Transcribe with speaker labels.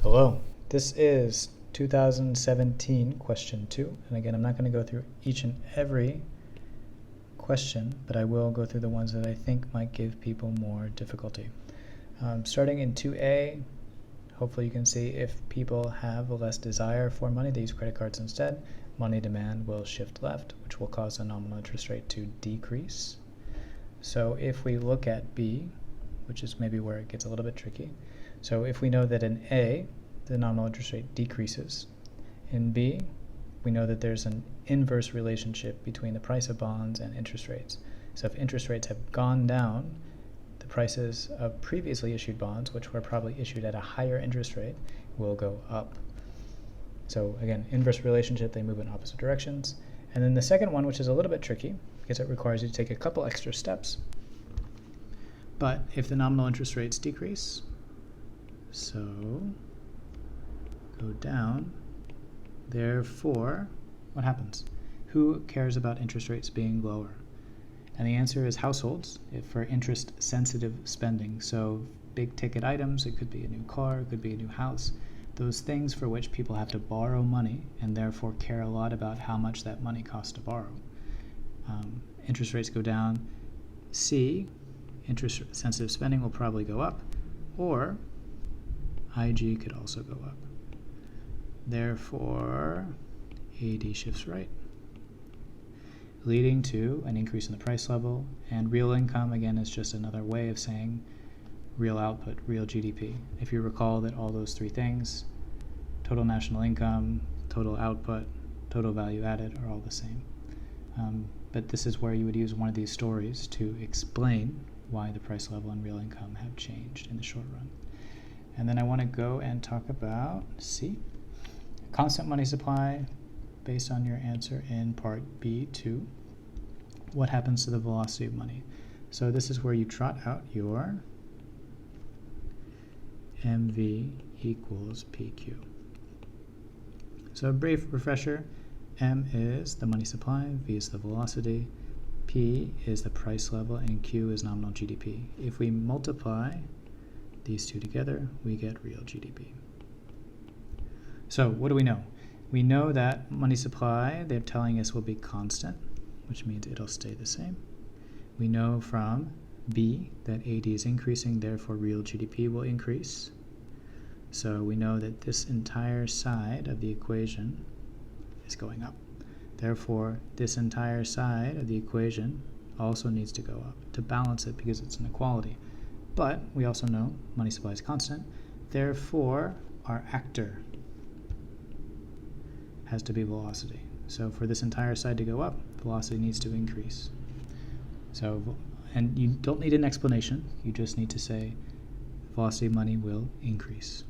Speaker 1: Hello, this is 2017 question 2, and again I'm not going to go through each and every question, but I will go through the ones that I think might give people more difficulty. Starting in 2A, hopefully you can see if people have less desire for money, they use credit cards instead, money demand will shift left, which will cause the nominal interest rate to decrease. So if we look at B, which is maybe where it gets a little bit tricky, so if we know that in A, the nominal interest rate decreases, in B, we know that there's an inverse relationship between the price of bonds and interest rates. So if interest rates have gone down, the prices of previously issued bonds, which were probably issued at a higher interest rate, will go up. So again, inverse relationship, they move in opposite directions. And then the second one, which is a little bit tricky, because it requires you to take a couple extra steps. But if the nominal interest rates decrease, so go down, therefore, what happens? Who cares about interest rates being lower? And the answer is households for interest-sensitive spending. So big ticket items, it could be a new car, it could be a new house, those things for which people have to borrow money and therefore care a lot about how much that money costs to borrow. Interest rates go down. C, interest-sensitive spending will probably go up, or IG could also go up. Therefore, AD shifts right, leading to an increase in the price level, and real income, again, is just another way of saying real output, real GDP. If you recall that all those three things, total national income, total output, total value added, are all the same. But this is where you would use one of these stories to explain why the price level and real income have changed in the short run. And then I want to go and talk about C, constant money supply, based on your answer in part B2. What happens to the velocity of money? So this is where you trot out your MV equals PQ. So a brief refresher, M is the money supply, V is the velocity, P is the price level, and Q is nominal GDP. If we multiply these two together, we get real GDP. So what do we know? We know that money supply, they're telling us, will be constant, which means it'll stay the same. We know from B that AD is increasing, therefore real GDP will increase. So we know that this entire side of the equation is going up. Therefore, this entire side of the equation also needs to go up to balance it because it's an equality. But we also know money supply is constant. Therefore, our actor has to be velocity. So for this entire side to go up, velocity needs to increase. So, and you don't need an explanation. You just need to say velocity of money will increase.